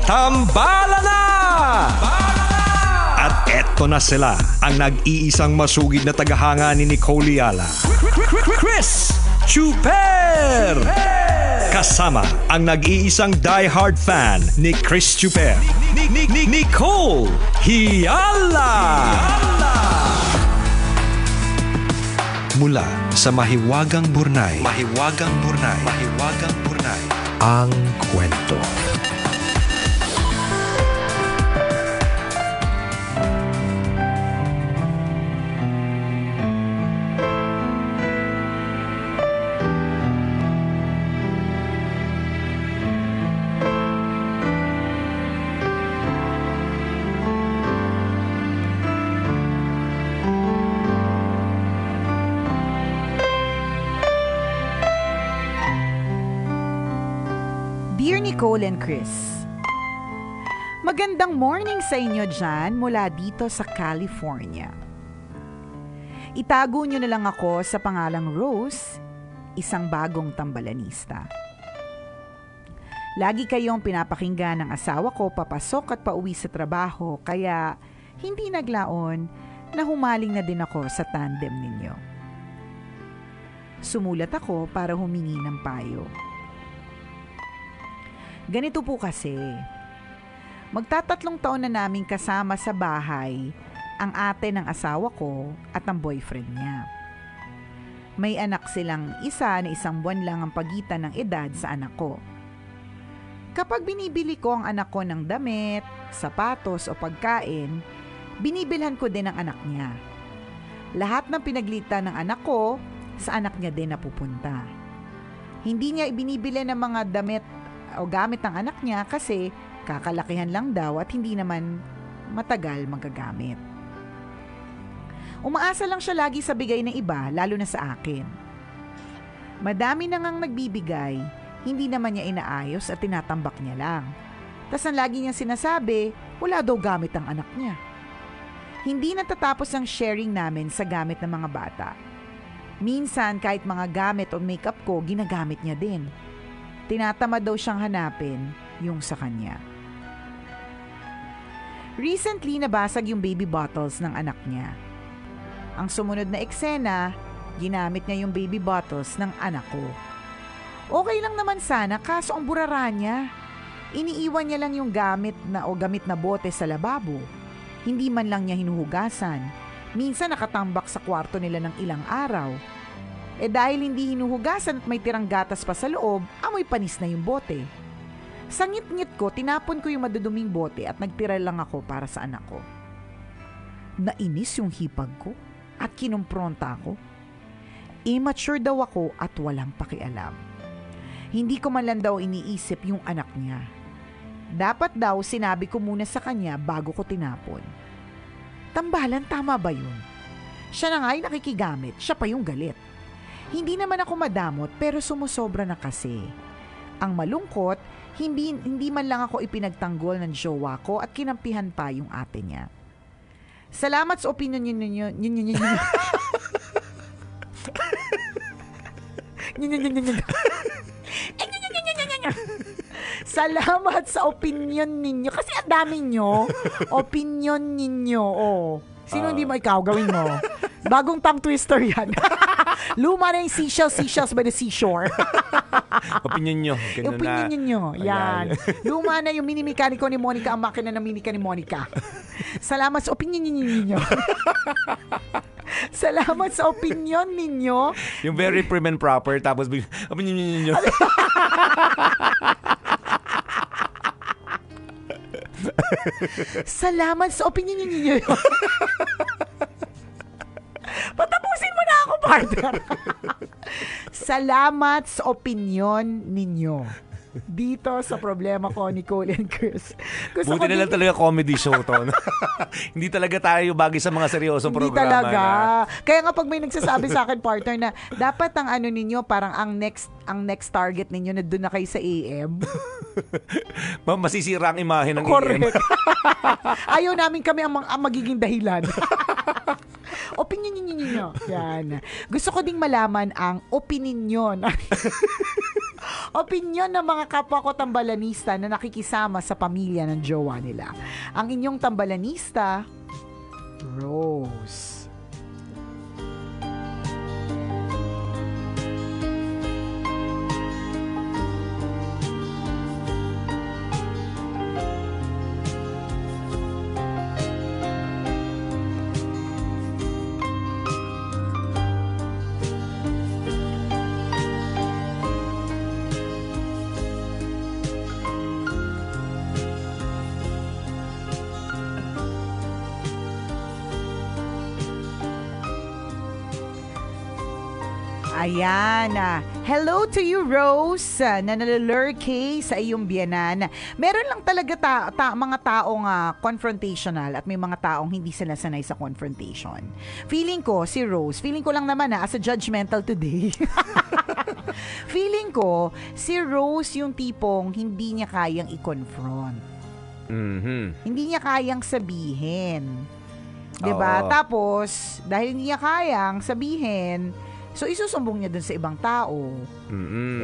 Tambala na! At eto na sila, ang nag-iisang masugid na tagahanga ni Nicole Yala, Chris Chuper! Kasama ang nag-iisang die-hard fan ni Chris Chuper, Nicole Yala! Mula sa Mahiwagang Burnay, ang kwento. Dear Nicole and Chris, magandang morning sa inyo dyan mula dito sa California. Itago nyo na lang ako sa pangalang Rose, isang bagong tambalanista. Lagi kayong pinapakinggan ng asawa ko papasok at pauwi sa trabaho, kaya hindi naglaon na humaling na din ako sa tandem ninyo. Sumulat ako para humingi ng payo. Ganito po kasi, magtatatlong taon na naming kasama sa bahay ang ate ng asawa ko at ang boyfriend niya. May anak silang isa na 1 buwan lang ang pagitan ng edad sa anak ko. Kapag binibili ko ang anak ko ng damit, sapatos o pagkain, binibilhan ko din ang anak niya. Lahat ng pinaglita ng anak ko, sa anak niya din napupunta. Hindi niya ibinibili ng mga damit o gamit ng anak niya kasi kakalakihan lang daw at hindi naman matagal magagamit. Umaasa lang siya lagi sa bigay ng iba, lalo na sa akin. Madami na ngang nagbibigay, hindi naman niya inaayos at tinatambak niya lang. Tas ang lagi niya sinasabi, wala daw gamit ang anak niya. Hindi natatapos ang sharing namin sa gamit ng mga bata. Minsan kahit mga gamit o makeup ko, ginagamit niya din. Tinatamad daw siyang hanapin yung sa kanya. Recently, nabasag yung baby bottles ng anak niya. Ang sumunod na eksena, ginamit niya yung baby bottles ng anak ko. Okay lang naman sana, kaso ang burara niya. Iniiwan niya lang yung gamit na bote sa lababo. Hindi man lang niya hinuhugasan. Minsan nakatambak sa kwarto nila ng ilang araw. Dahil hindi hinuhugasan at may tirang gatas pa sa loob, amoy panis na yung bote. Sa ngit-ngit ko, tinapon ko yung maduduming bote at nagtira lang ako para sa anak ko. Nainis yung hipag ko at kinumpronta ako. Immature daw ako at walang pakialam. Hindi ko man lang daw iniisip yung anak niya. Dapat daw sinabi ko muna sa kanya bago ko tinapon. Tambalan, tama ba yun? Siya na nga yung nakikigamit, siya pa yung galit. Hindi naman ako madamot pero sumusobra na kasi. Ang malungkot, hindi man lang ako ipinagtanggol ng jowa ko at kinampihan pa yung ate niya. Salamat sa opinion ninyo. Salamat sa opinion ninyo. Kasi ang dami nyo. Opinion ninyo. Oh. Sino hindi mo ikaw? Gawin mo. Bagong tongue twister yan. Luma na yung seashells by the seashore. Opinion nyo. Opinion nyo. Yan. Luma na yung mini mekaniko ni Monica, ang makina ng minika ni Monica. Salamat sa opinion ninyo. Salamat sa opinion ninyo. Yung very prim and proper, tapos opinion ninyo. Salamat sa opinion ninyo. Patapusin mo na ako, partner. Salamat sa opinion ninyo. Dito sa problema ko, Nicole and Chris. Buti na lang talaga comedy show to. Hindi talaga tayo bagay sa mga seryosong hindi programa. Hindi talaga. Kaya nga pag may nagsasabi sa akin, partner, na dapat ang ano ninyo, parang ang next target ninyo na doon na kayo sa AM. Masisira ang imahe ng Correct. AM. Ayaw namin kami ang magiging dahilan. Opinion ninyo. Yan. Gusto ko ding malaman ang opinion. Opinyon ng mga kapwa ko tambalanista na nakikisama sa pamilya ng jowa nila. Ang inyong tambalanista, Rose. Ayan. Hello to you, Rose, na nalalurkey sa iyong biyanan. Meron lang talaga mga taong confrontational at may mga taong hindi sila sanay sa confrontation. Feeling ko, si Rose, feeling ko lang naman as a judgmental today. Feeling ko, si Rose yung tipong hindi niya kayang i-confront. Hindi niya kayang sabihin. 'Di ba? Tapos, dahil hindi niya kayang sabihin, so, isusumbong niya dun sa ibang tao.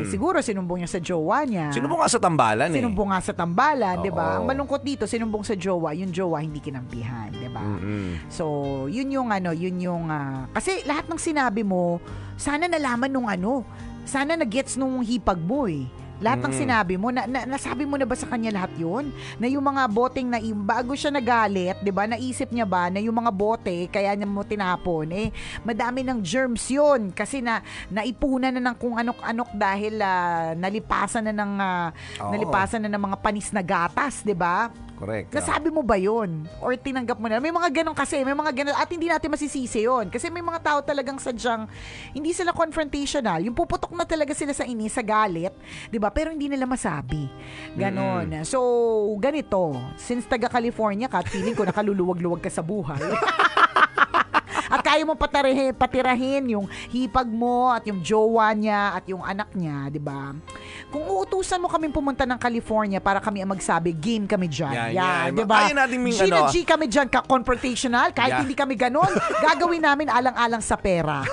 Siguro, sinumbong niya sa jowa niya. Sinumbong nga sa tambalan Sinumbong nga sa tambalan, di ba? Ang malungkot dito, sinumbong sa jowa, yung jowa hindi kinampihan, di ba? So, yun yung kasi lahat ng sinabi mo, sana nalaman nung sana na-gets nung hipag mo eh. Lahat ng sinabi mo, nasabi mo na ba sa kanya lahat yun? Na yung mga boteng bago siya nagalit, di ba, naisip niya ba na yung mga bote, kaya niya mo tinapon, madami ng germs yun. Kasi naipunan na ng kung anok-anok dahil nalipasan na ng mga panis na gatas, di ba? Correct. Nasabi mo ba yun? Or tinanggap mo na? May mga ganun kasi, at hindi natin masisisi yun. Kasi may mga tao talagang sadyang, hindi sila confrontational. Yung puputok na talaga sila sa inis, sa galit, di ba? Pero hindi nila masabi. Ganon. So, ganito. Since taga-California ka, feeling ko nakaluluwag-luwag ka sa buhay. At kaya mo patirahin yung hipag mo at yung jowa niya at yung anak niya, di ba? Kung uutusan mo kaming pumunta ng California para kami ang magsabi, game kami dyan. Yan, di ba? G na G kami dyan, confrontational, kahit hindi kami ganon, gagawin namin alang-alang sa pera.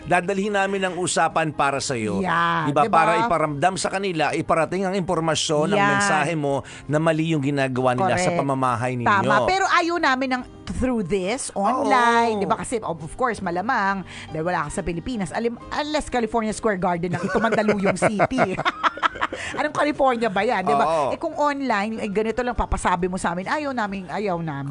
Dadalhin namin ang usapan para sa iyo. Yeah, diba? Diba? Para iparamdam sa kanila, iparating ang impormasyon, ang mensahe mo na mali yung ginagawa nila sa pamamahay ninyo. Tama, pero ayaw namin ng through this, online, di ba? Kasi of course, malamang, dahil wala ka sa Pilipinas, unless California Square Garden ng ito Mandaluyong City. Anong California ba yan, di ba? Kung online, ganito lang papasabi mo sa amin, ayaw namin.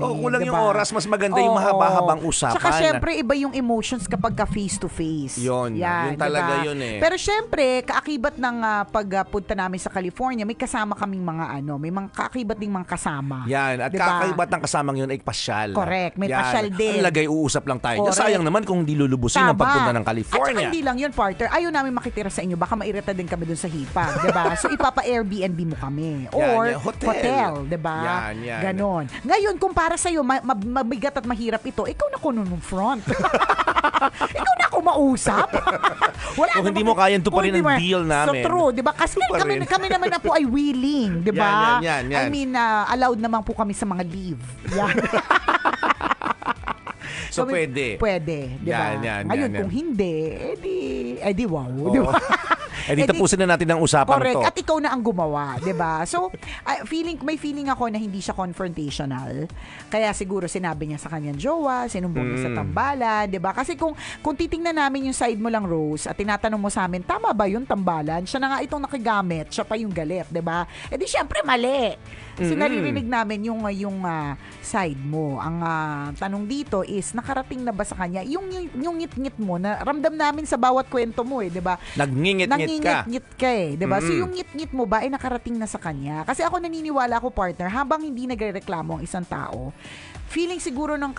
Kulang diba? yung oras, mas maganda yung mahaba-habang usapan. Tsaka syempre, iba yung emotions kapag ka face-to-face. Yun talaga yun eh. Pero syempre, kaakibat ng pagpunta namin sa California, may kasama kaming may mga kaakibat ding mga kasama. Yan, at diba? Kaakibat ng kasamang yun ay pasyal. Correct, may pasyal din. Ang lagay, uusap lang tayo. Sayang naman kung hindi lulubusin ang pagpunta ng California. At saka hindi lang yun, partner. Ayaw namin makitira sa inyo. Baka mairita din kami dun sa hipag, diba? So, ipapa-Airbnb mo kami. Or hotel, diba? Yan. Ganon. Ngayon, kung para sa'yo, mabigat at mahirap ito, ikaw na ko nung front. Ikaw na ako mausap. Kung hindi mo kayang tuparin ang deal namin. So true, diba? Kasi kami naman na po ay willing, diba? Yan. I mean, allowed naman po kami sa mga leave. Yan. So, pwede. Pwede, diba? Ngayon, kung hindi, edi wow, diba? Tapusin na natin ang usapan correct. to. At ikaw na ang gumawa, 'di ba? So, may feeling ako na hindi siya confrontational. Kaya siguro sinabi niya sa kanyang jowa, sinumbong niya sa tambalan, 'di ba? Kasi kung titingnan namin yung side mo lang, Rose, at tinatanong mo sa amin, tama ba yung tambalan? Siya na nga itong nakigamit, siya pa yung galit, 'di ba? Eh di syempre mali. Kasi naririnig namin yung side mo. Ang tanong dito is, nakarating na ba sa kanya yung ngit-ngit mo na ramdam namin sa bawat kwento mo eh, 'di ba? Nangingit-ngit ka eh, 'di ba? So yung ngit-ngit mo ba ay nakarating na sa kanya? Kasi ako naniniwala ako, partner, habang hindi nagrereklamo ang isang tao, feeling siguro nung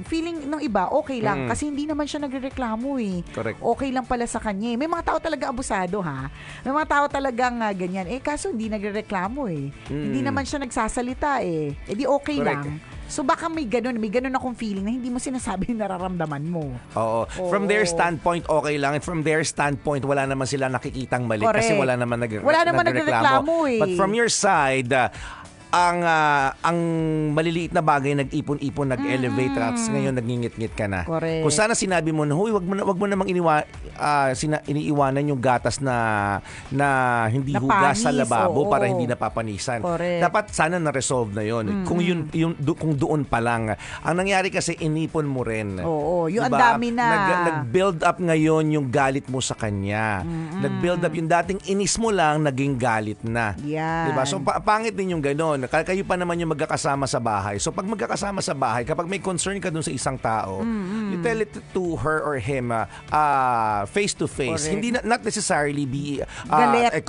feeling ng iba okay lang kasi hindi naman siya nagrereklamo eh. Correct. Okay lang pala sa kanya. May mga tao talaga abusado ha. May mga tao talagang ganyan. Kaso hindi nagrereklamo eh. Hindi naman siya nagsasalita eh. Di okay Correct. lang. So baka may ganun akong feeling na hindi mo sinasabi yung nararamdaman mo. Oo. From their standpoint, okay lang. And from their standpoint, wala naman sila nakikitang mali. Correct. Kasi wala naman nagrereklamo eh. But from your side, ang maliliit na bagay nag-ipon-ipon, nag-elevate, at ngayon nagngingit-ngit ka na. Correct. Kung sana sinabi mo na, huy, wag mo namang iniiwanan yung gatas na hindi Na hugas sa panis, lababo oo. para hindi napapanisan. Correct. Dapat sana na-resolve na yon. Kung doon pa lang. Ang nangyari kasi, inipon mo rin. Oo, yung Diba? ang dami na. Nag-build up ngayon yung galit mo sa kanya. Nag-build up yung dating inis mo lang, naging galit na. Yan. Diba? So pangit din yung gano'n. Kayo pa naman yung magkakasama sa bahay. So pag magkakasama sa bahay, kapag may concern ka dun sa isang tao, you tell it to her or him face to face. Correct. Hindi not necessarily be Galit.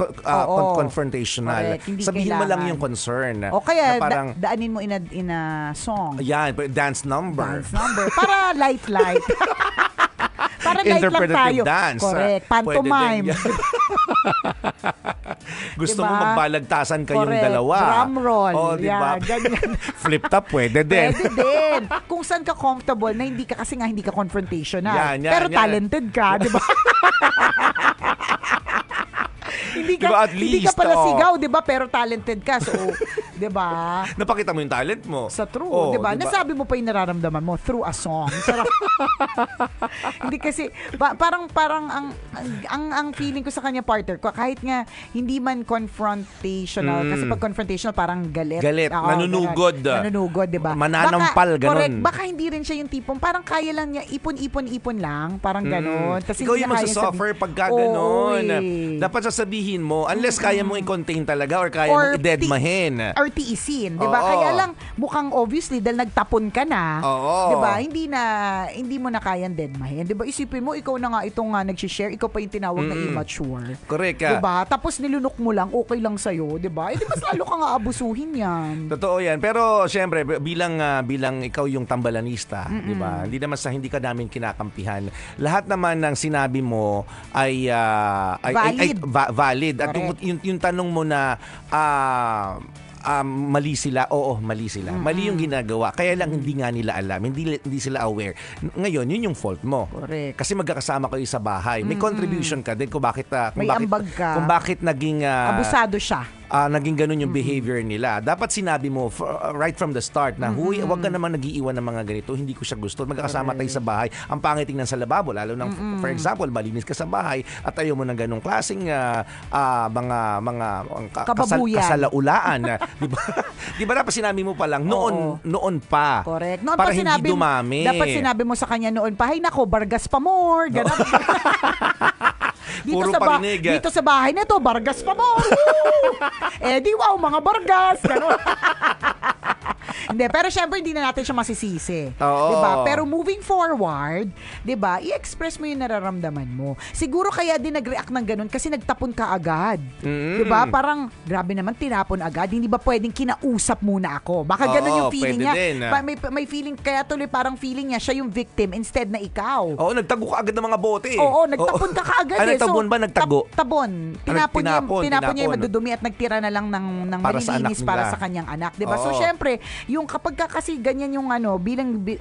confrontational. Correct. Hindi Sabihin mo lang kailangan. yung concern. O kaya, Na parang, daanin mo in a song. yan, dance number. Dance number. Para light. Para light lang Interpretative tayo. dance. Correct. Pwede Pantomime. din yan. Gusto Diba? mo magbalagtasan kayong Correct. dalawa. Drum roll. Oh, diba? Yan, ganyan. Flip top, pwede din. Pwede din. Kung saan ka comfortable na hindi ka, kasi nga hindi ka confrontational. Yan, pero yan. talented ka, di ba? Hindi ka, Diba, at hindi ka least, pala oh. sigaw, di ba? Pero talented ka. So, di ba? Napakita mo yung talent mo. Sa true, Oh, di ba? Nasabi mo pa yung nararamdaman mo through a song. Sarap. Hindi kasi parang ang feeling ko sa kanya partner ko, kahit nga hindi man confrontational, kasi pag confrontational parang galit. Galit, Oo, nanunugod. Nanunugod, di ba? Mananampal, ganun. Correct. Baka hindi rin siya yung tipong parang kaya lang niya ipon lang, parang ganun. Tas Ikaw hindi yung niya kaya magsasuffer sabihin. pagka ganun. Oo, eh. Dapat sasabihin mo, unless kaya mong i-contain talaga or kaya mong i-deadmahin. Or tiisin, 'di ba? Oo. Kaya lang mukhang obviously dahil nagtapon ka na, Oo. 'di ba? Hindi mo na kayang deadmahin, 'di ba? Isipin mo ikaw na nga itong nag-share, ikaw pa yung tinawag na immature. Correct. 'Di ba? Tapos nilunok mo lang, okay lang sa 'di ba? Di mas lalo ka nga abusuhin 'yan. Totoo yan. Pero syempre, bilang ikaw yung tambalanista, di ba? Hindi ka namin kinakampihan. Lahat naman ng sinabi mo ay valid. At yung tanong mo na mali sila. Oo, mali sila. Mali yung ginagawa. Kaya lang hindi nga nila alam. Hindi sila aware. Ngayon, yun yung fault mo. Correct. Kasi magkakasama kayo sa bahay. May contribution ka din kung bakit May ambag ka. kung bakit naging Abusado siya. naging ganun yung behavior nila. Dapat sinabi mo right from the start na, huy, wag ka naman nag-iiwan ng mga ganito. Hindi ko siya gusto. Magkakasama tayo sa bahay. Ang pangit tingnan sa lababo. Lalo na, for example, malinis ka sa bahay at ayaw mo ng ganung klaseng Kababuyan. kasalaulaan. Di ba dapat sinabi mo pa lang noon pa. Correct. Noon para pa sinabi, hindi dumami. dapat sinabi mo sa kanya noon pa, hay nako, Bargas pa more. Ganun. Puro parinig. Dito sa bahay na to, Bargas pa more. Di wow, mga Bargas. Ganun. Hindi, pero syempre hindi na natin siya masisisi. Oo. 'Di ba? Pero moving forward, 'di ba? I-express mo 'yung nararamdaman mo. Siguro kaya din nag-react ng ganun kasi nagtapon ka agad. 'Di ba? Parang grabe naman tinapon agad. Hindi ba pwedeng kinausap muna ako? Baka ganun yung feeling niya. Din. May feeling kaya tuloy parang feeling niya siya yung victim instead na ikaw. Oo, nagtago ka agad ng mga bote. Oo, nagtapon ka kaagad. Nagtabon ba? Nagtago? Tabon. Tinapon niya yung madudumi at nagtira na lang ng Para sa malilinis anak para nila. sa kanyang anak. Diba? Oo. So, syempre, yung kapag ka kasi ganyan yung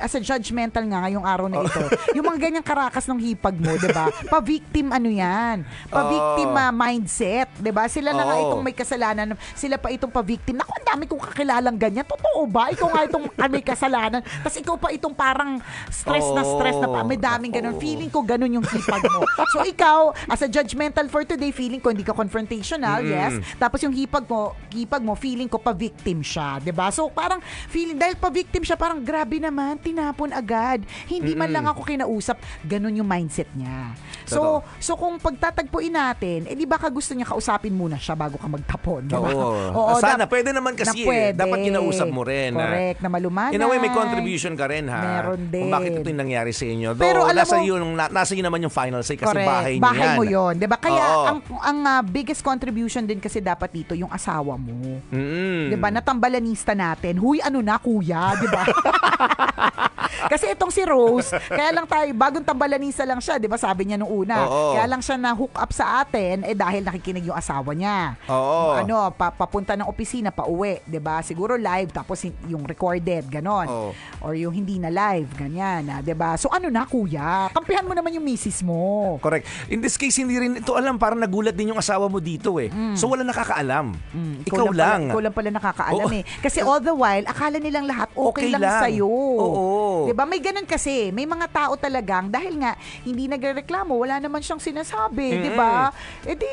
as a judgmental nga ngayong araw na ito, yung mga ganyang karakas ng hipag mo, diba? Pa-victim yan. Pa-victim mindset. Diba? Sila na nga itong may kasalanan. Sila pa itong pa-victim. Naku, ang dami kong kakilalang ganyan. Totoo ba? Ikaw nga itong may kasalanan. Tapos ikaw pa itong parang stress na pa. May daming ganun. Feeling ko ganun yung hipag mo. So ikaw, as a judgmental for today, feeling ko hindi ka confrontational, yes. Tapos yung hipag mo, feeling ko pa-victim siya. Diba? So parang feeling, dahil pa-victim siya, parang grabe naman, tinapon agad. Hindi man lang ako kinausap. Ganun yung mindset niya. So kung pagtatagpuin natin, di baka gusto niya kausapin muna siya bago ka magtapon. Diba? Oo. Sana, pwede naman kasi. Dapat kinausap mo rin. Correct, na malumanay. In a way, may contribution ka rin, ha? Meron din. Kung bakit ito yung nangyari sa inyo. Pero alam nasa iyo naman yung final say kasi correct. bahay niyo yan. Bahay mo yun. Diba? Kaya ang biggest contribution din kasi dapat dito yung asawa mo. Diba? Natambalanista natin. Huy, ano na, kuya? Diba? Kasi itong si Rose, kaya lang tayo, bagong tambalanisa lang siya, di ba sabi niya nung una. Oo. Kaya lang siya na-hook up sa atin, dahil nakikinig yung asawa niya. Oo. Papunta ng opisina, pauwi, di ba? Siguro live, tapos yung recorded, ganon. Oo. Or yung hindi na live, ganyan, di ba? So ano na, kuya? Kampihan mo naman yung misis mo. Correct. In this case, hindi rin ito alam. Parang nagulat din yung asawa mo dito eh. So wala nakakaalam. Ikaw lang. Ikaw lang pala nakakaalam Oo. eh. Kasi all the while, akala nilang lahat okay lang sa'yo. Oo. Diba? May ganun kasi. May mga tao talagang, dahil nga, hindi nagreklamo, wala naman siyang sinasabi. Diba? Eh di,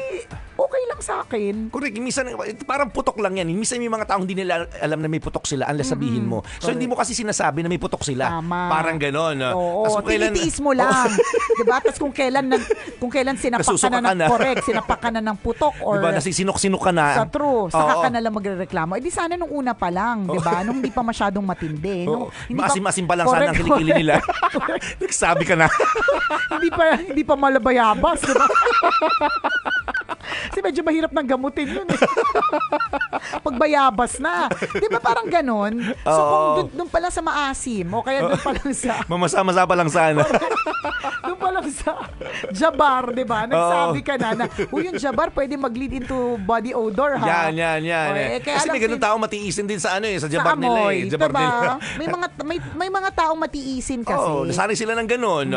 okay lang sa akin. Correct. Minsan, parang putok lang yan. Minsan may mga taong hindi nila alam na may putok sila unless sabihin mo. So, Correct. hindi mo kasi sinasabi na may putok sila. Tama. Parang ganon. Oo, tinitiis mo lang. Diba? Tapos kung kailan sinapak ka Nasusuka na ka na. correct, sinapak ka na ng putok or Diba? Nasisinok-sinok ka na. sa true, saka Oo. ka na lang magrereklamo. Eh di sana nung una pa lang, di ba? Nung hindi pa masyadong matindi. Oo. Hindi pa- Maasim-asim pa lang sana ang Correct, kilikili nila. Nagsabi ka na. hindi pa malabayabas, di ba? Kasi medyo mahirap ng gamutin yun eh. Pagbayabas na. Di ba parang ganon? So kung doon pa lang sa maasim, o kaya doon pa lang sa Mamasa-masa pa lang sana. doon pa lang sa Jabar, di ba? Nagsabi ka na, yung Jabar pwede mag-lead into body odor, ha? Yan. O, kaya Kasi lang may ganun tao matiisin din sa sa sa jabar nila amoy, eh. Jabar diba? nila. may mga taong matiisin kasi. Oo, nasanay sila ng ganun.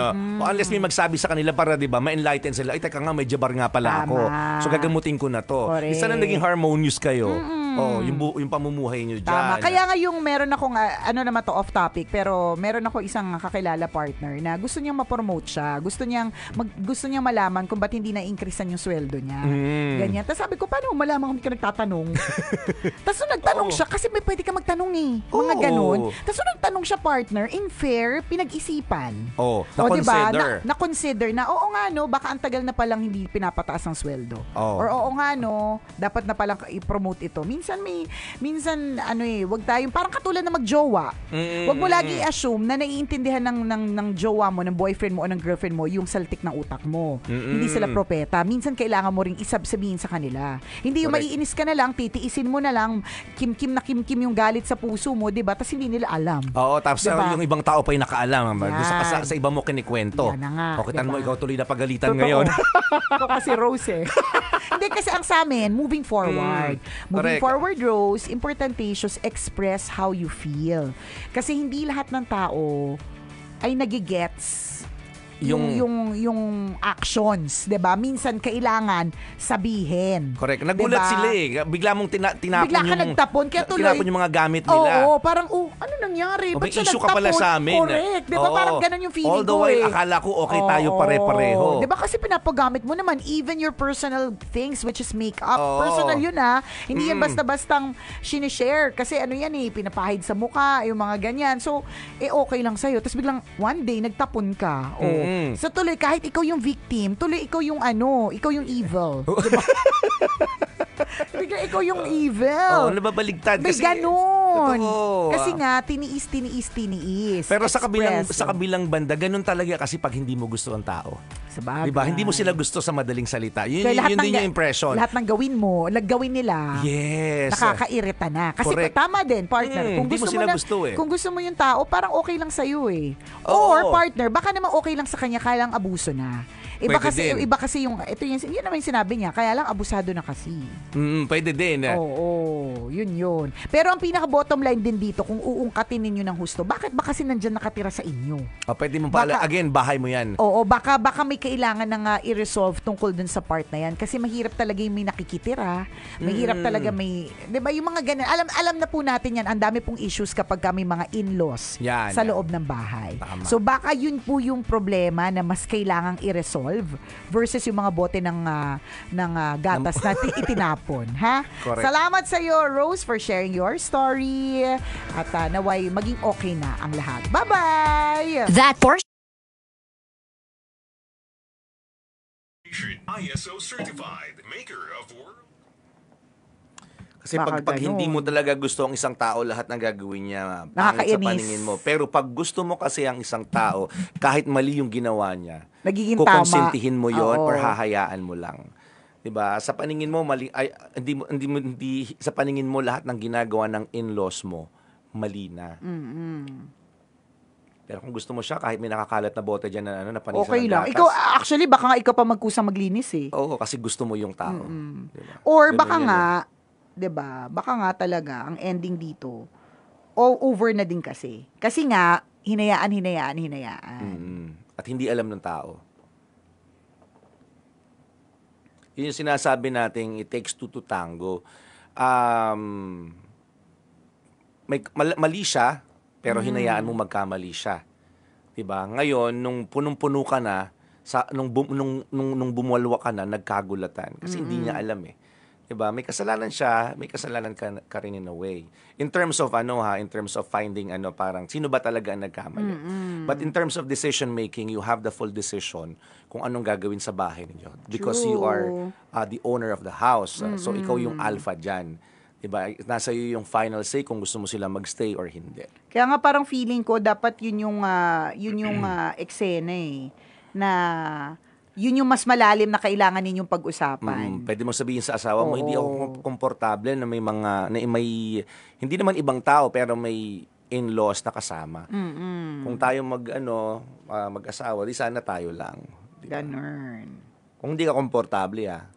Unless may magsabi sa kanila para, di ba, ma-enlighten sila. Ay, teka nga, may jabar nga pala Tama. ako. So, gagamutin ko na to. Correct. Isa na naging harmonious kayo. Yung pamumuhay nyo dyan. Tama. Kaya nga yung meron akong, naman to, off topic, pero meron ako isang kakilala partner na gusto niyang ma-promote siya. Gusto niyang malaman kung ba't hindi na-increasean yung sweldo niya. Ganyan. Tapos sabi ko, paano mo malaman kung hindi ka nagtatanong? Tapos nung nagtanong siya, kasi may pwede ka magtanong eh. Mga ganun. Tapos nung nagtanong siya partner, in fair, pinag-isipan. Na-consider. Diba? Na-consider na, oo nga no, baka ang tagal na palang hindi pinapataas ang sweldo. Or oo nga no, dapat na palang i-promote ito. Minsan wag tayong parang katulad na magjowa. Wag mo lagi i-assume na naiintindihan ng jowa mo, ng boyfriend mo o ng girlfriend mo yung saltik ng utak mo. Hindi sila propeta. Minsan kailangan mo ring sabihin sa kanila. Hindi yung maiinis ka na lang, titiisin mo na lang, kim-kim yung galit sa puso mo, 'di ba? Tapos hindi nila alam. Oo, tapos Diba? yung ibang tao pa yung nakaalam. Gusto ka sa iba mo kinikwento. Yan na nga, O, kitan mo, diba? ikaw tuloy na pagalitan Totoo. ngayon. Ikaw kasi Rose eh. Hindi kasi ang sa amin, moving forward. Moving correct. forward, Rose, importantatious, express how you feel. Kasi hindi lahat ng tao ay nagigets yung actions, 'di ba? Minsan kailangan sabihin. Correct. Nagulat Diba? sila eh. Bigla mong tinapon Bigla ka nagtapon, kaya tuloy. tinapon yung mga gamit nila. Oo, parang ano nangyari? O, Ba't may siya issue ka pala nagtapon? sa amin. Correct. 'Di ba? Oo. Parang ganun yung feeling All the ko way, eh. akala ko okay tayo pare-pareho. 'Di ba? Kasi pinapagamit mo naman even your personal things which is makeup. Oo. Personal yun Hindi yan basta-bastang sinishare. Kasi yan pinapahid sa mukha, yung mga ganyan. So, okay lang sa'yo. Tapos biglang one day, nagtapon ka. So tuloy, kahit ikaw yung victim, tuloy ikaw yung ikaw yung evil. Diba? Bigla ikaw yung evil. Nababaligtad. May Kasi, ganun. totoo. Kasi nga, tiniis. Pero sa Express. kabilang banda, ganun talaga kasi pag hindi mo gusto ang tao. Sabagay. Diba? Hindi mo sila gusto sa madaling salita. Yun Kaya din yung impression. Lahat ng gawin nila, Yes. nakakairita na. Kasi Correct. tama din, partner. Hindi mo sila gusto eh. Kung gusto mo yung tao, parang okay lang sa'yo eh. Oo. Or partner, baka naman okay lang sa kanya, kaya lang abuso na. Iba kasi yung yun naman yung sinabi niya, kaya lang abusado na kasi. Pwede din. Oo, yun. Pero ang pinaka-bottom line din dito, kung uungkatin ninyo ng husto, bakit ba kasi nandyan nakatira sa inyo? Pwede mo pala, again, bahay mo yan. Oo, baka may kailangan na i-resolve tungkol dun sa part na yan. Kasi mahirap talaga yung may nakikitira. Mahirap talaga may, di ba, yung mga ganun. Alam na po natin yan, ang dami pong issues kapag may mga in-laws sa loob ng bahay. Tama. So baka yun po yung problema na mas kailangang i-resolve versus yung mga bote ng gatas na itinapon. Ha? Correct. Salamat sa iyo, Rose, for sharing your story. At naway maging okay na ang lahat. Bye-bye! That portion. ISO certified, maker of world. Kasi Baka pag ganun. hindi mo talaga gusto ang isang tao, lahat ng gagawin niya pangit sa Nakakainis. paningin mo. Pero pag gusto mo kasi ang isang tao, kahit mali yung ginawa niya, Nagiging tama. kukonsintihin mo yon Oo. or hahayaan mo lang. 'Di ba? Sa paningin mo mali hindi sa paningin mo lahat ng ginagawa ng in-laws mo mali na. Pero kung gusto mo siya, kahit may nakakalat na bote dyan na, na panisan Okay ng lang. gatas. Ikaw, actually, baka nga ikaw pa magkusang maglinis eh. Oo, kasi gusto mo yung tao. Diba? Or Ganun baka yun nga, 'di ba? Baka nga talaga ang ending dito over na din kasi. Kasi nga hinayaan. At hindi alam ng tao. Yun yung sinasabi nating it takes two to tango. Mali siya, pero hinayaan mo magkamali siya. 'Di ba? Ngayon, nung punong-puno ka na, nung bumwalwa ka na, nagkagulatan kasi hindi niya alam eh. 'Di ba? May kasalanan siya, may kasalanan ka rin in a way. In terms of in terms of finding parang sino ba talaga ang nagkamali. But in terms of decision making, you have the full decision kung anong gagawin sa bahay ninyo because you are the owner of the house. So ikaw yung alpha diyan. 'Di ba? Nasa iyo yung final say kung gusto mo sila magstay or hindi. Kaya nga parang feeling ko dapat yun yung eksena eh na yun yung mas malalim na kailangan ninyong pag-usapan. Pwede mo sabihin sa asawa mo, hindi ako komportable na may hindi naman ibang tao pero may in-laws na kasama. Kung tayo mag-asawa, di sana tayo lang. Diba? Ganun. Kung hindi ka komportable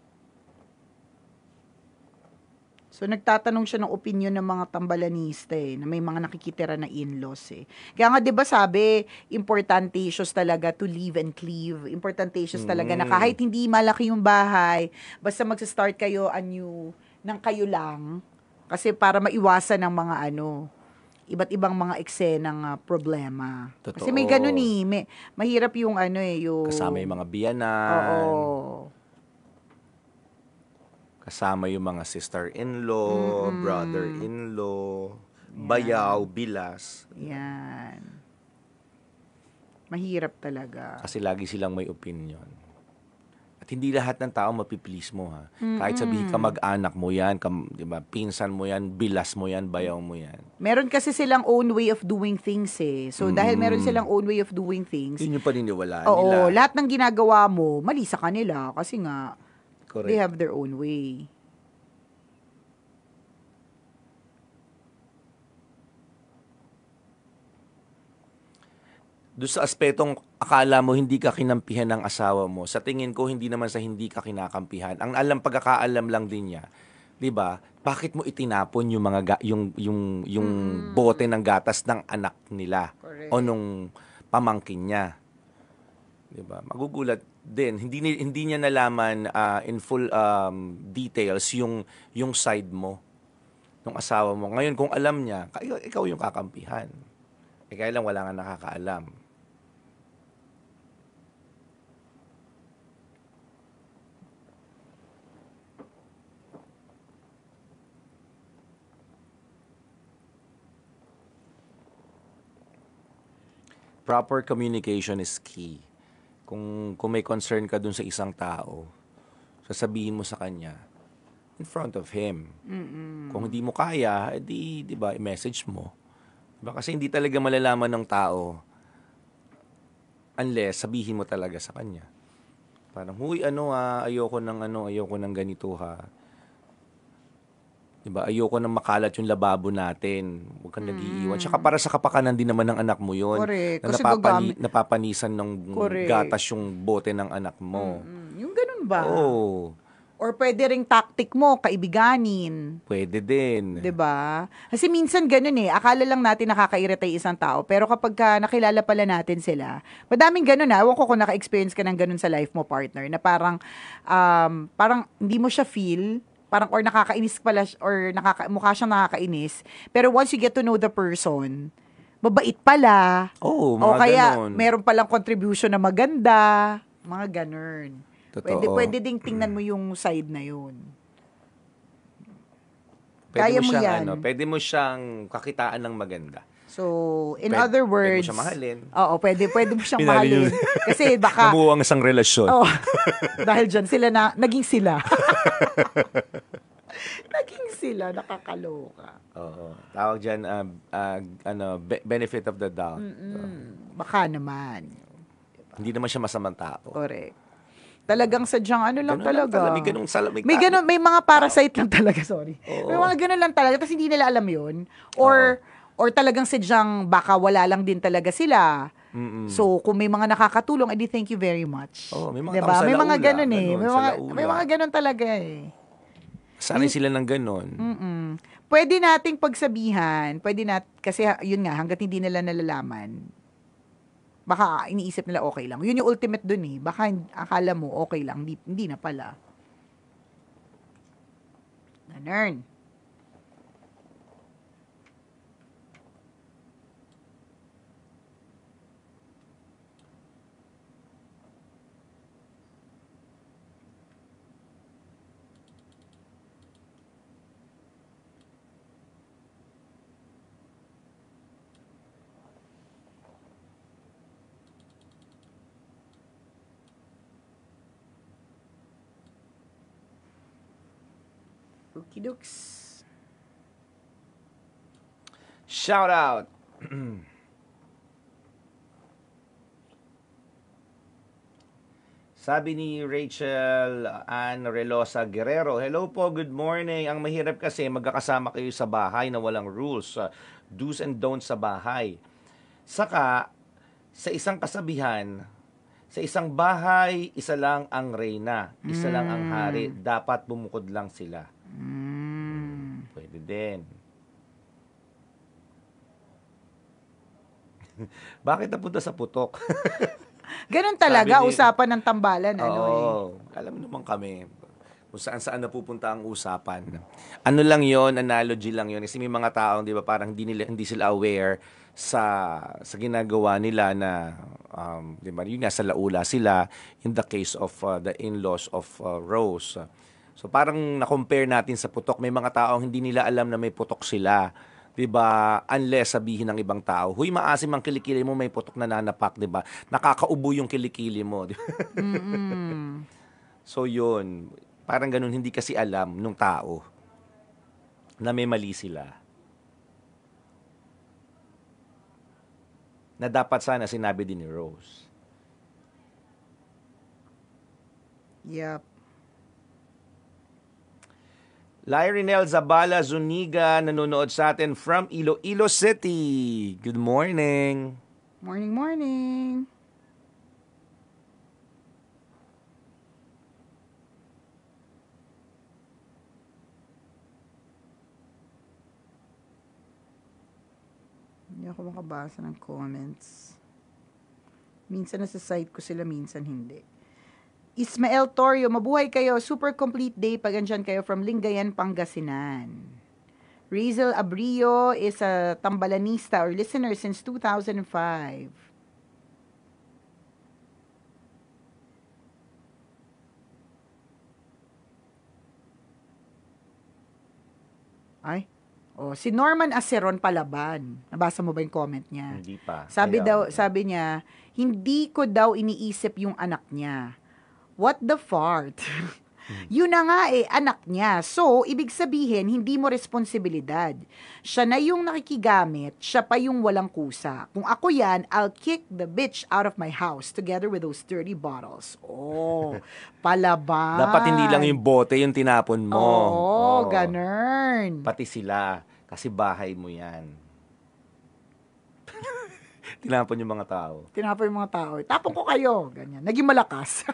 So, nagtatanong siya ng opinion ng mga tambalanista na may mga nakikitira na in-laws Kaya nga, di ba sabi, importantatious talaga to live and cleave. Importantatious talaga na kahit hindi malaki yung bahay, basta magsa-start kayo anew ng kayo lang. Kasi para maiwasan ng mga iba't ibang mga eksenang problema. Totoo. Kasi may ganun mahirap yung yung... Kasama yung mga biyanan. Oo. Kasama yung mga sister-in-law, brother-in-law, bayaw, bilas. Yan. Mahirap talaga. Kasi lagi silang may opinion. At hindi lahat ng tao mapiplease mo Kahit sabihin ka mag-anak mo yan, diba, pinsan mo yan, bilas mo yan, bayaw mo yan. Meron kasi silang own way of doing things So dahil meron silang own way of doing things. Yun yung paniniwalaan nila. Oo, lahat ng ginagawa mo, mali sa kanila. Kasi nga, correct. They have their own way. Doon sa aspetong akala mo hindi ka kinampihan ng asawa mo, sa tingin ko hindi naman sa hindi ka kinakampihan. Ang pagkakaalam lang din niya, 'di ba? Bakit mo itinapon yung mga yung bote ng gatas ng anak nila? Correct. O nung pamangkin niya? 'Di ba? Magugulat din. Hindi niya nalaman in full details yung side mo ng asawa mo. Ngayon kung alam niya, ikaw yung kakampihan. Kaya lang wala nga nakakaalam. Proper communication is key. Kung may concern ka dun sa isang tao, sasabihin mo sa kanya in front of him. Kung hindi mo kaya, di ba, i-message mo. Diba? Kasi hindi talaga malalaman ng tao unless sabihin mo talaga sa kanya. Parang, huy, ayoko ng ganito Diba? Ayoko nang makalat yung lababo natin. Huwag kang nag-iiwan. Tsaka para sa kapakanan din naman ng anak mo yun. Correct. Na Kasi napapanisan ng gatas yung bote ng anak mo. Yung ganun ba? Oo. Or pwede ring tactic mo, kaibiganin. Pwede din. 'Di ba? Kasi minsan ganun akala lang natin nakakairita yung isang tao, pero kapag nakilala pala natin sila, madaming ganun Ewan ko kung naka-experience ka ng ganun sa life mo, partner, na parang hindi mo siya feel, parang or nakakainis pala or mukha siyang nakakainis, pero once you get to know the person, mabait pala. Oo, o mga kaya ganun. meron palang contribution na maganda, mga ganun. Totoo. Pwede ding tingnan mo yung side na yun. Pwede Kaya mo mo siyang, yan. pwede mo siyang kakitaan ng maganda. So, in other Pwede words, mo siyang mahalin. Oo, pwede mo siyang Pinali mahalin. yun. Kasi baka, Nabuo ang isang relasyon. dahil dyan naging sila. Naging sila, nakakaloka. Oo. Tawag dyan, benefit of the doubt. Baka naman. Hindi naman siya masamang tao. Correct. Talagang sadyang Ganun lang lang talaga. May ganung salamig. May mga parasite lang talaga, sorry. Oo. May mga ganun lang talaga, tapos hindi nila alam yun. Or Or talagang sadyang baka wala lang din talaga sila. So, kung may mga nakakatulong, edi thank you very much. Oh, may mga diba? tao sa May mga laula, ganun eh. ganun, sa laula. May mga ganun talaga eh. Sanay sila ng ganun. Pwede nating pagsabihan, kasi yun nga, hanggat hindi nila nalalaman, baka iniisip nila okay lang. Yun yung ultimate dun eh. Baka akala mo okay lang, hindi na pala. Ganun. Okey-dokes. Shout out. Sabi ni Rachel Ann Relosa Guerrero, hello po, good morning. Ang mahirap kasi magkakasama kayo sa bahay na walang rules, do's and don'ts sa bahay. Saka, sa isang kasabihan, sa isang bahay, isa lang ang reyna, isa lang ang hari, dapat bumukod lang sila. Pwede din. Bakit napunta sa putok? Ganun talaga, usapan ng tambalan. Alam naman kami kung saan napupunta ang usapan. Ano lang yon, analogy lang yon. Kasi may mga taong, di ba, parang hindi sila aware sa ginagawa nila na, di ba, yun nga, sa laula sila in the case of the in-laws of Rose. So parang na-compare natin sa putok. May mga taong hindi nila alam na may putok sila. 'Di ba? Unless sabihin ng ibang tao, "Huy, maasim ang kilikili mo, may putok na nanapak," 'di ba? Nakakaubo yung kilikili mo. So 'yun, parang ganun, hindi kasi alam nung tao na may mali sila. Na dapat sana sinabi din ni Rose. Yep. Lyrinel Zabala Zuniga nanonood sa atin from Iloilo City. Good morning. Morning, morning. Hindi ako makabasa ng comments. Minsan nasa site ko sila, minsan hindi. Ismael Torio, mabuhay kayo. Super complete day pag andyan kayo from Lingayen, Pangasinan. Razel Abrio is a tambalanista or listener since 2005. Ay, si Norman Aceron Palaban. Nabasa mo ba yung comment niya? Hindi pa. Sabi niya, hindi ko daw iniisip yung anak niya. What the fart? Yun na nga anak niya. So, ibig sabihin, hindi mo responsibilidad. Siya na yung nakikigamit, siya pa yung walang kusa. Kung ako yan, I'll kick the bitch out of my house together with those dirty bottles. Palaban. Dapat hindi lang yung bote yung tinapon mo. Ganun. Pati sila. Kasi bahay mo yan. Tinapon yung mga tao. Tapon ko kayo. Ganyan. Naging malakas.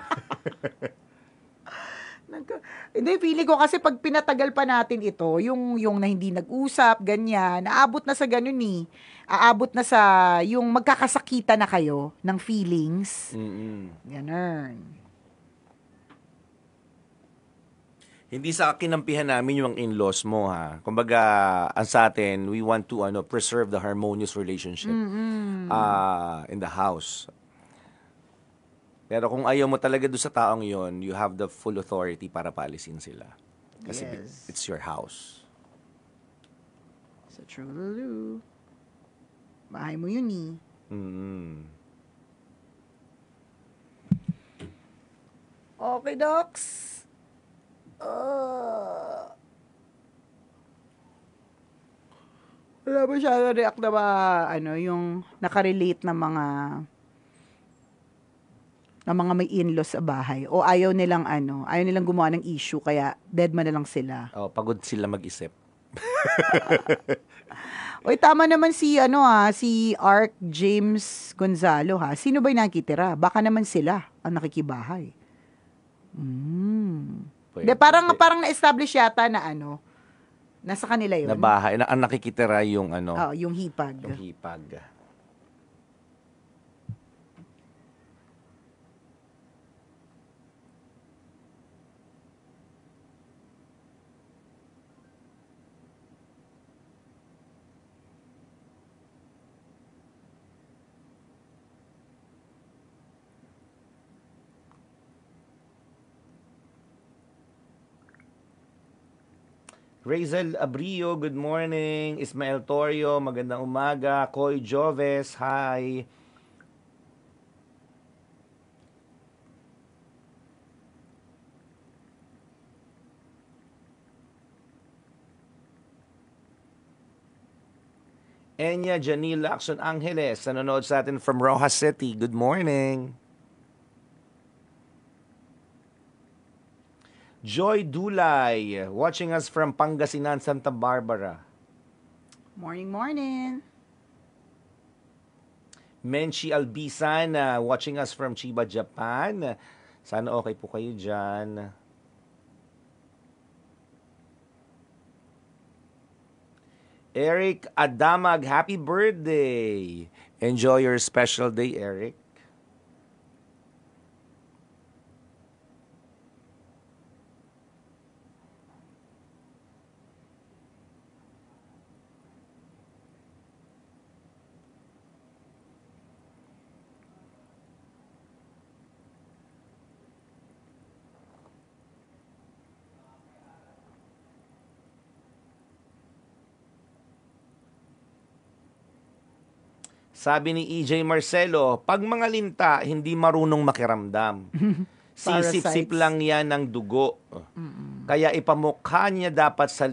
Hindi, feeling ko kasi pag pinatagal pa natin ito, yung na hindi nag-usap, ganyan, aabot na sa ganun eh. Aabot na sa yung magkakasakitan na kayo ng feelings. Ganun. Hindi sa kinampihan namin yung in-laws mo, ha. Kumbaga, ang sa atin, we want to preserve the harmonious relationship in the house. Pero kung ayaw mo talaga doon sa taong yon, you have the full authority para paalisin sila. Kasi it's your house. Sa true lulu. Bahay mo yun eh. Okay, Docs. Wala ba siya react na ba, yung nakarelate na mga may in-laws sa bahay? O ayaw nilang gumawa ng issue, kaya dead man na lang sila? Pagod sila mag-isip. Oy, tama naman si Ark James Gonzalo ha. Sino ba yung nakikitira? Baka naman sila ang nakikibahay. Pwede. De, parang na-establish yata na nasa kanila yun. Na bahay. Ang nakikitira yung Yung hipag. yung hipag. Razel Abrio, good morning. Ismael Torio, magandang umaga. Koy Joves, hi. Enya Janil Lacson Angeles, nanonood sa atin from Rojas City. Good morning. Joy Dulay, watching us from Pangasinan, Santa Barbara. Morning. Menchi Albisan, watching us from Chiba, Japan. Sana okay po kayo dyan. Eric Adamag, happy birthday. Enjoy your special day, Eric. Sabi ni EJ Marcelo, pag mga linta, hindi marunong makiramdam. Sisip-sip lang yan ng dugo. Kaya ipamukha niya dapat sa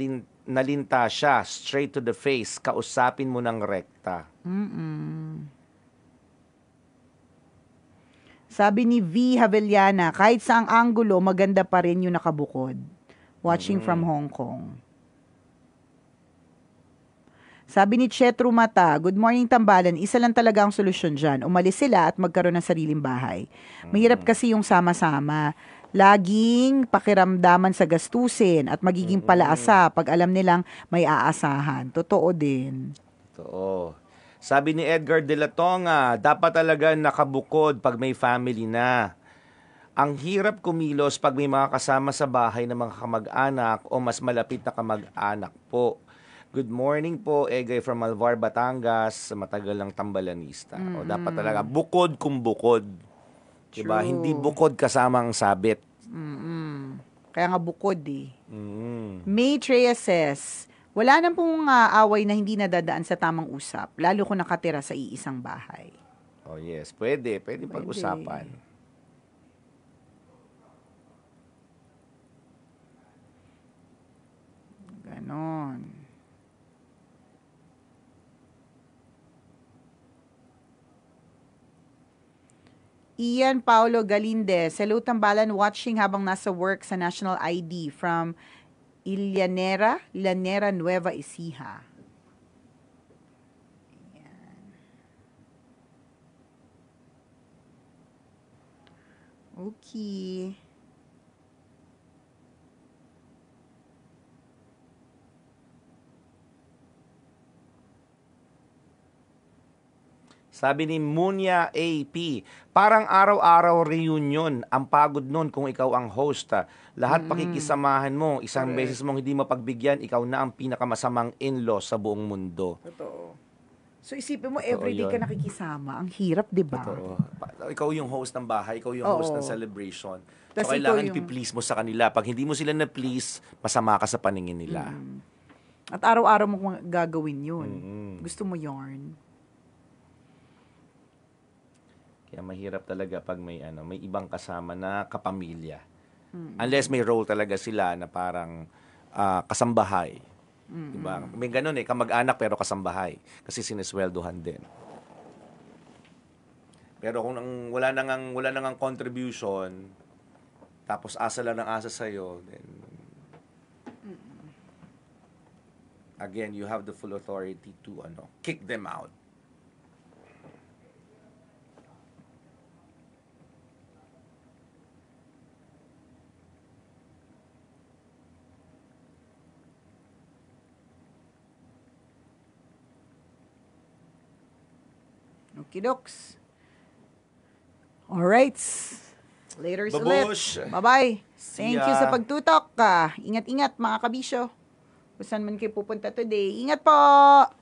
nalinta siya, straight to the face, kausapin mo ng rekta. Sabi ni V. Havellana, kahit saang anggulo, maganda pa rin yung nakabukod. Watching from Hong Kong. Sabi ni Chetro Mata, good morning tambalan, isa lang talaga ang solusyon dyan. Umalis sila at magkaroon ng sariling bahay. Mahirap kasi yung sama-sama. Laging pakiramdaman sa gastusin at magiging palaasa pag alam nilang may aasahan. Totoo din. Totoo. Sabi ni Edgar de la Tonga, dapat talaga nakabukod pag may family na. Ang hirap kumilos pag may mga kasama sa bahay ng mga kamag-anak o mas malapit na kamag-anak po. Good morning po, Egay from Alvar, Batangas, matagal lang tambalanista. O dapat talaga, bukod kung bukod. Diba? Hindi bukod kasama ang sabit. Kaya nga bukod May Treya says, wala nang pong away na hindi nadadaan sa tamang usap, lalo kung nakatira sa iisang bahay. Oh yes, pwede pag-usapan. Ganon. Ian Paulo Galindez, hello tambalan, watching habang nasa work sa National ID from Llanera Nueva Ecija. Ayan. Okay. Sabi ni Munya AP, parang araw-araw reunion. Ang pagod nun kung ikaw ang host. Lahat pakikisamahan mo. Isang beses mong hindi mapagbigyan, ikaw na ang pinakamasamang in-law sa buong mundo. Totoo. So isipin mo, Totoo everyday ka yun. nakikisama. Ang hirap, di ba? Totoo. Ikaw yung host ng bahay, ikaw yung host ng celebration. Tas So kailangan ikaw yung- pi-please mo sa kanila. Pag hindi mo sila na-please, masama ka sa paningin nila. At araw-araw mo gagawin yun. Gusto mo yarn. Kaya mahirap talaga pag may ibang kasama na kapamilya. Unless may role talaga sila na parang kasambahay. Diba? May ganun kamag-anak pero kasambahay kasi sinesweldohan din. Pero kung wala nang contribution, tapos asa lang ng asa sa'yo, then again, you have the full authority to kick them out. Okidoks. Alright. Later ulit. Babush! Bye-bye. See Thank ya. you sa pagtutok. Ingat-ingat mga kabisyo. Kung saan man kayo pupunta today. Ingat po!